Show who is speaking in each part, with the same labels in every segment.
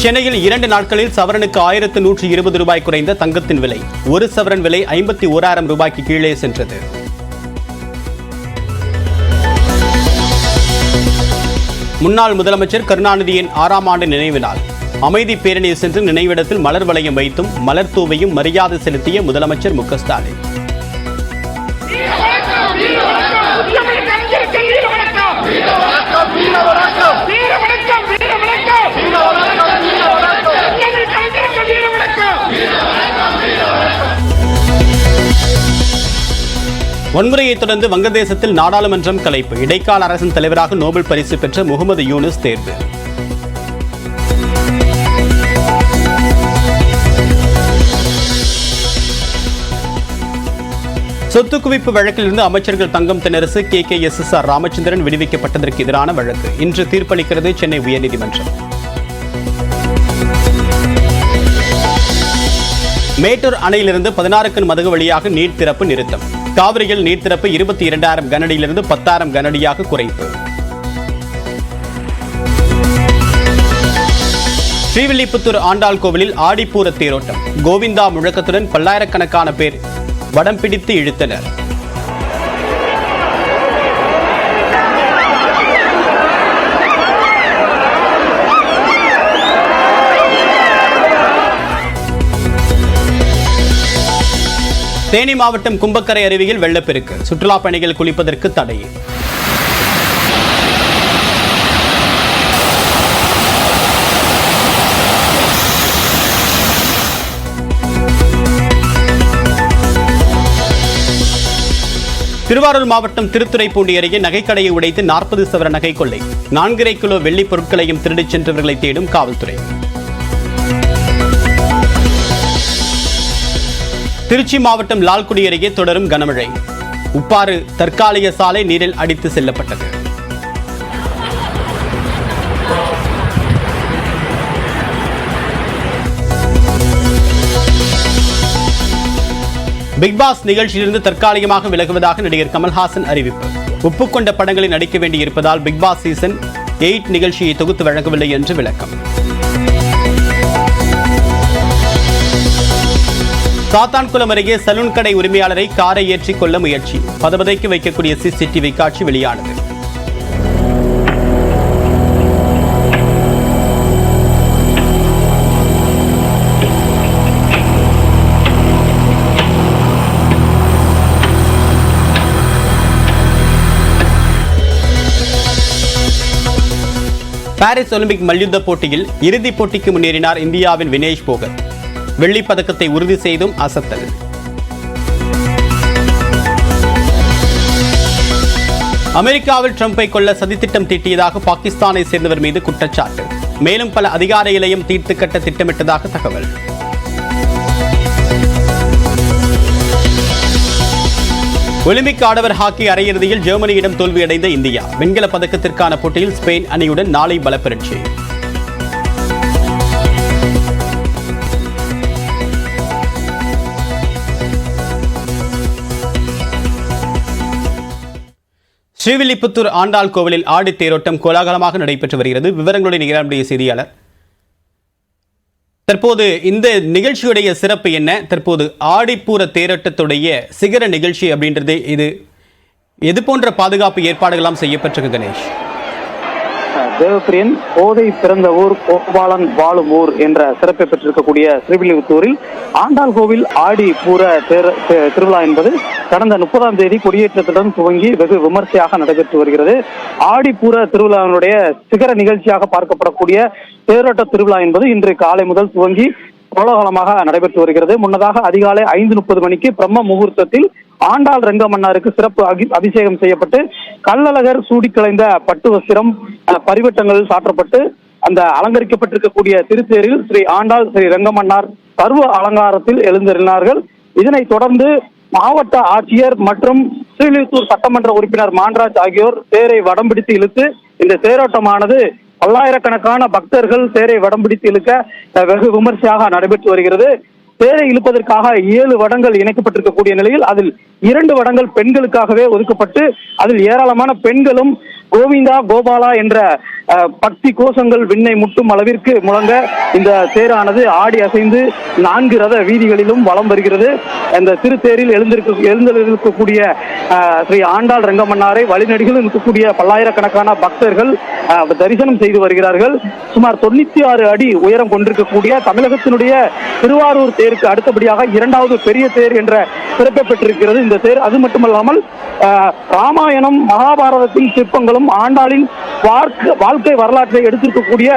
Speaker 1: சென்னையில் 2 நாட்களில் சவரனுக்கு 1120 ரூபாய் குறைந்த தங்கத்தின் விலை. ஒரு சவரன் விலை 51,000 ரூபாய்க்கு கீழே சென்றது. முன்னாள் முதலமைச்சர் கருணாநிதியின் 6ஆம் ஆண்டு நினைவு நாள். அமைதி பேரணியில் சென்று நினைவிடத்தில் மலர் வளையம் வைத்தும் மலர் தூவையும் மரியாதை செலுத்திய முதலமைச்சர் மு.க. ஸ்டாலின். வன்முறையை தொடர்ந்து வங்கதேசத்தில் நாடாளுமன்றம் கலைப்பு. இடைக்கால அரசின் தலைவராக நோபல் பரிசு பெற்ற முகமது யூனுஸ் தேர்வு. சொத்து குவிப்பு வழக்கிலிருந்து அமைச்சர்கள் தங்கம் தென்னரசு, KKSSR ராமச்சந்திரன் விடுவிக்கப்பட்டதற்கு எதிரான வழக்கு இன்று தீர்ப்பளிக்கிறது சென்னை உயர்நீதிமன்றம். மேட்டூர் அணையிலிருந்து 16 கன் மதகு வழியாக நீர் திறப்பு நிறுத்தம். காவிரியில் நீர் திறப்பு 22,000 கனஅடியிலிருந்து 10,000 கனஅடியாக குறைப்பு. ஸ்ரீவில்லிபுத்தூர் ஆண்டாள் கோவிலில் ஆடிப்பூர தேரோட்டம். கோவிந்தா முழக்கத்துடன் பல்லாயிரக்கணக்கான பேர் வடம் பிடித்து இழுத்தனர். தேனி மாவட்டம் கும்பக்கரை அருவியில் வெள்ளப்பெருக்கு. சுற்றுலா பயணிகள் குளிப்பதற்கு தடை. திருவாரூர் மாவட்டம் திருத்துறைப்பூண்டி அருகே நகைக்கடையை உடைத்து 40 சவர நகை கொள்ளை. 4.5 கிலோ வெள்ளி பொருட்களையும் திருடிச் சென்றவர்களை தேடும் காவல்துறை. திருச்சி மாவட்டம் லால்குடி அருகே தொடரும் கனமழை. உப்பாறு தற்காலிக சாலை நீரில் அடித்து செல்லப்பட்டது. பிக்பாஸ் நிகழ்ச்சியிலிருந்து தற்காலிகமாக விலகுவதாக நடிகர் கமல்ஹாசன் அறிவிப்பு. ஒப்புக்கொண்ட படங்களில் நடிக்க வேண்டியிருப்பதால் பிக்பாஸ் சீசன் 8 நிகழ்ச்சியை தொகுத்து வழங்கவில்லை என்று விளக்கம். சாத்தான்குளம் அருகே சலூன் கடை உரிமையாளரை காரை ஏற்றிக் கொள்ள முயற்சி. பதபதைக்கு வைக்கக்கூடிய CCTV காட்சி வெளியானது. பாரிஸ் ஒலிம்பிக் மல்யுத்த போட்டியில் இறுதிப் போட்டிக்கு முன்னேறினார் இந்தியாவின் வினேஷ் போகத். வெள்ளிப் பதக்கத்தை உறுதி செய்தும் அசத்தல். அமெரிக்காவில் ட்ரம்பை கொல்ல சதித்திட்டம் தீட்டியதாக பாகிஸ்தானை சேர்ந்தவர் மீது குற்றச்சாட்டு. மேலும் பல அதிகாரிகளையும் தீர்த்து கட்ட திட்டமிட்டதாக தகவல். ஒலிம்பிக் ஆடவர் ஹாக்கி அரையிறுதியில் ஜெர்மனியிடம் தோல்வியடைந்த இந்தியா. வெண்கல பதக்கத்திற்கான போட்டியில் ஸ்பெயின் அணியுடன் நாளை பலப்பரீட்சை. ஸ்ரீவில்லிபுத்தூர் ஆண்டாள் கோவிலில் ஆடி தேரோட்டம் கோலாகலமாக நடைபெற்று வருகிறது. விவரங்களுடைய நிகழ்ச்சியுடைய செய்தியாளர். தற்போது இந்த நிகழ்ச்சியுடைய சிறப்பு என்ன? தற்போது ஆடிப்பூர தேரோட்டத்துடைய சிகர நிகழ்ச்சி அப்படின்றது எது போன்ற பாதுகாப்பு ஏற்பாடுகளாம் செய்யப்பட்டிருக்கு கணேஷ்?
Speaker 2: தேவப்பிரியன், கோதை பிறந்த ஊர் கோபாலன் வாழும் ஊர் என்ற சிறப்பை பெற்றிருக்கக்கூடிய ஸ்ரீவில்லிபுத்தூரில் ஆண்டாள் கோவில் ஆடி பூர திருவிழா என்பது கடந்த 30ஆம் தேதி கொடியேற்றத்துடன் துவங்கி வெகு விமர்சையாக நடைபெற்று வருகிறது. ஆடிப்பூர திருவிழாவினுடைய சிகர நிகழ்ச்சியாக பார்க்கப்படக்கூடிய தேரோட்ட திருவிழா என்பது இன்று காலை முதல் துவங்கி கோலாகலமாக நடைபெற்று வருகிறது. முன்னதாக அதிகாலை 5:30 மணிக்கு பிரம்ம முகூர்த்தத்தில் ஆண்டாள் ரங்கமன்னாருக்கு சிறப்பு அபிஷேகம் செய்யப்பட்டு கள்ளழகர் சூடி கலைந்த பட்டு வஸ்திரம் பரிவட்டங்கள் சாற்றப்பட்டு அந்த அலங்கரிக்கப்பட்டிருக்கக்கூடிய திருத்தேரில் ஸ்ரீ ஆண்டாள் ஸ்ரீ ரங்கமன்னார் பருவ அலங்காரத்தில் எழுந்தருளினார்கள். இதனைத் தொடர்ந்து மாவட்ட ஆட்சியர் மற்றும் ஸ்ரீவில்லிபுத்தூர் சட்டமன்ற உறுப்பினர் மான்ராஜ் ஆகியோர் தேரை வடம் பிடித்து இழுத்து இந்த தேரோட்டமானது பல்லாயிரக்கணக்கான பக்தர்கள் தேரை வடம் பிடித்து இழுக்க வெகு விமர்சையாக நடைபெற்று வருகிறது. தேரை இழுப்பதற்காக 7 வடங்கள் இணைக்கப்பட்டிருக்கக்கூடிய நிலையில் அதில் 2 வடங்கள் பெண்களுக்காகவே ஒதுக்கப்பட்டு அதில் ஏராளமான பெண்களும் கோவிந்தா கோபாலா என்ற பக்தி கோஷங்கள் விண்ணை முட்டும் அளவிற்கு முழங்க இந்த தேரானது ஆடி அசைந்து 4 ரத வீதிகளிலும் வலம் வருகிறது. இந்த திருத்தேரில் எழுந்திருக்கக்கூடிய ஸ்ரீ ஆண்டாள் ரங்கமன்னாரை வழிநடிகளில் இருக்கக்கூடிய பல்லாயிரக்கணக்கான பக்தர்கள் தரிசனம் செய்து வருகிறார்கள். சுமார் 96 அடி உயரம் கொண்டிருக்கக்கூடிய தமிழகத்தினுடைய திருவாரூர் தேருக்கு அடுத்தபடியாக 2வது பெரிய தேர் என்ற சிறப்பை பெற்றிருக்கிறது இந்த தேர். அது மட்டுமல்லாமல் ராமாயணம் மகாபாரதத்தின் சிற்பங்களும் ஆண்டாளின் வாழ்க்கை வரலாற்றை எடுத்திருக்கக்கூடிய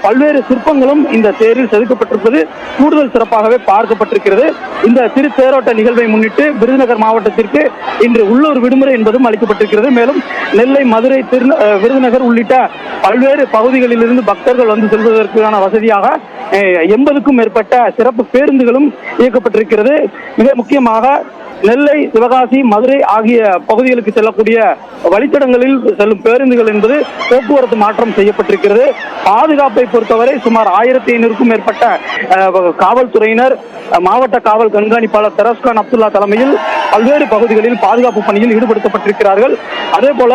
Speaker 2: பல்வேறு சிற்பங்களும் இந்த தேரில் செதுக்கப்பட்டிருப்பது கூடுதல் சிறப்பாகவே பார்க்கப்பட்டிருக்கிறது. இந்த திருத்தேரோட்ட நிகழ்வை முன்னிட்டு விருதுநகர் மாவட்டத்திற்கு இன்று உள்ளூர் விடுமுறை என்பதும் அளிக்கப்பட்டிருக்கிறது. மேலும் நெல்லை, மதுரை, விருதுநகர் உள்ளிட்ட பல்வேறு பகுதிகளிலிருந்து பக்தர்கள் வந்து செல்வதற்கான வசதியாக 80க்கும் மேற்பட்ட சிறப்பு பேருந்துகளும் இயக்கப்பட்டிருக்கிறது. மிக முக்கியமாக நெல்லை, சிவகாசி, மதுரை ஆகிய பகுதிகளுக்கு செல்லக்கூடிய வழித்தடங்களில் செல்லும் பேருந்துகள் என்பது போக்குவரத்து மாற்றம் செய்யப்பட்டிருக்கிறது. பாதுகாப்பை பொறுத்தவரை சுமார் 1500க்கும் மேற்பட்ட காவல்துறையினர், மாவட்ட காவல் கண்காணிப்பாளர் தெரஸ்கான் அப்துல்லா தலைமையில் பல்வேறு பகுதிகளில் பாதுகாப்பு பணியில் ஈடுபடுத்தப்பட்டிருக்கிறார்கள். அதே போல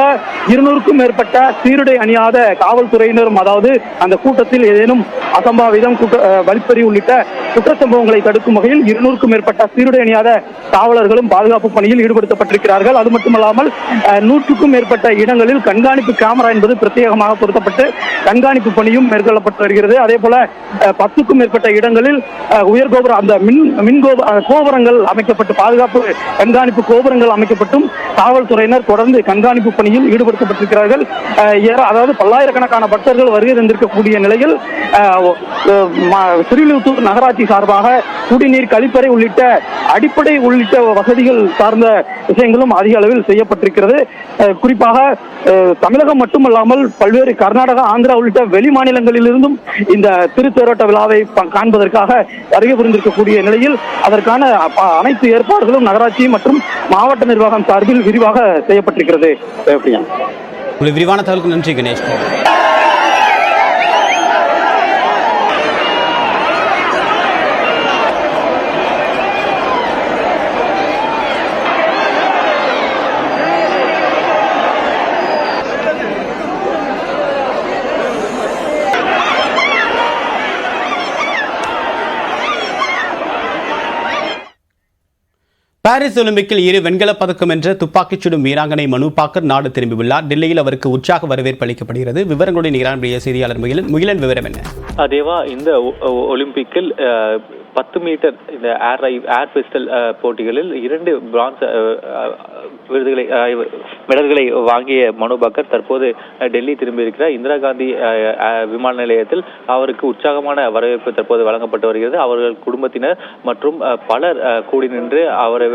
Speaker 2: 200க்கும் மேற்பட்ட சீருடை அணியாத காவல்துறையினரும், அதாவது அந்த கூட்டத்தில் ஏதேனும் அசம்பாவிதம், வழிப்பறி உள்ளிட்ட குற்றச்சம்பவங்களை தடுக்கும் வகையில் 200க்கும் மேற்பட்ட சீருடை அணியாத காவலர்களும் பாதுகாப்பு பணியில் ஈடுபடுத்தப்பட்டிருக்கிறார்கள். அது மட்டுமல்லாமல் 100க்கும் மேற்பட்ட இடங்களில் கண்காணிப்பு கேமரா என்பது பிரத்யேகமாக பொருத்தப்பட்டு கண்காணிப்பு பணியும் மேற்கொள்ளப்பட்டு வருகிறது. அதே போல 10க்கும் மேற்பட்ட இடங்களில் உயர்கோபுர அந்த மின் கோபுரங்கள் அமைக்கப்பட்டு, பாதுகாப்பு கண்காணிப்பு கோபுரங்கள் அமைக்கப்பட்டும் காவல்துறையினர் தொடர்ந்து கண்காணிப்பு பணியில் ஈடுபடுத்தப்பட்டிருக்கிறார்கள். அதாவது பல்லாயிரக்கணக்கான பக்தர்கள் வருகை தந்திருக்கக்கூடிய நிலையில் ஸ்ரீவில்லிபுத்தூர் நகராட்சி சார்பாக குடிநீர், கழிப்பறை உள்ளிட்ட அடிப்படை உள்ளிட்ட வசதிகள் சார்ந்த விஷயங்களும் அதிக அளவில் செய்யப்பட்டிருக்கிறது. குறிப்பாக தமிழகம் மட்டுமல்லாமல் பல்வேறு கர்நாடகா, ஆந்திரா உள்ளிட்ட வெளி மாநிலங்களிலிருந்தும் இந்த திருத்தேரோட்ட விழாவை காண்பதற்காக வருகை புரிந்திருக்கக்கூடிய நிலையில் அதற்கான அனைத்து ஏற்பாடுகளும் நகராட்சி மற்றும் மாவட்ட நிர்வாகம் சார்பில் விரிவாக செய்யப்பட்டிருக்கிறது.
Speaker 1: விரிவான தகவலுக்கு நன்றி கணேஷ். பாரிஸ் ஒலிம்பிக்கில் 2 வெண்கலப் பதக்கம் என்ற துப்பாக்கிச் சுடும் வீராங்கனை மனு பாக்கர் நாடு திரும்பியுள்ளார். டெல்லியில் அவருக்கு உற்சாக வரவேற்பு அளிக்கப்படுகிறது. விவரங்களுடன் ஈரானுடைய செய்தியாளர் முகிலன், விவரம் என்ன?
Speaker 3: அதேவா, இந்த ஒலிம்பிக்கில் 10 மீட்டர் இந்த ஏர் பிஸ்டல் போட்டிகளில் 2 பிரான்ஸ் மெடல்களை வாங்கிய மனு பாக்கர் தற்போது டெல்லி திரும்பியிருக்கிறார். இந்திரா காந்தி விமான நிலையத்தில் அவருக்கு உற்சாகமான வரவேற்பு தற்போது வழங்கப்பட்டு வருகிறது. அவர்கள் குடும்பத்தினர் மற்றும் பலர் கூடி நின்று அவரை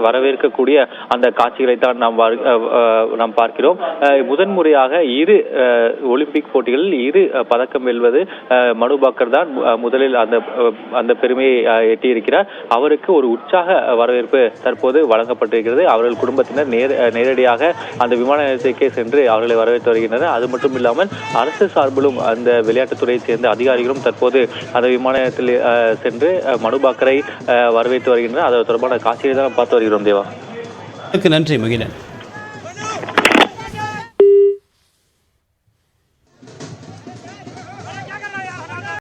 Speaker 3: வரவேற்கக்கூடிய அந்த காட்சிகளை தான் நாம் பார்க்கிறோம். முதன்முறையாக 2 ஒலிம்பிக் போட்டிகளில் 2 பதக்கம் வெல்வது மனு பாக்கர் தான் முதலில் அந்த பெருமையை எட்டியிருக்கிறார். அவருக்கு ஒரு உற்சாக வரவேற்பு தற்போது வழங்கப்பட்டிருக்கிறது. அவர்கள் குடும்பத்தினர் நேரடியாக அந்த விமான நிலையத்திற்கே சென்று அவர்களை வரவேற்று வருகின்றனர். அது மட்டும் இல்லாமல் அரசு சார்பிலும் அந்த விளையாட்டுத்துறையை சேர்ந்த அதிகாரிகளும் தற்போது அந்த விமான நிலையத்தில் சென்று மனு பாக்கரை வரவேற்று வருகின்றனர். அது தொடர்பான காட்சியை தான் பார்த்து வருகிறோம். தேவா,
Speaker 1: நன்றி முகிலன்.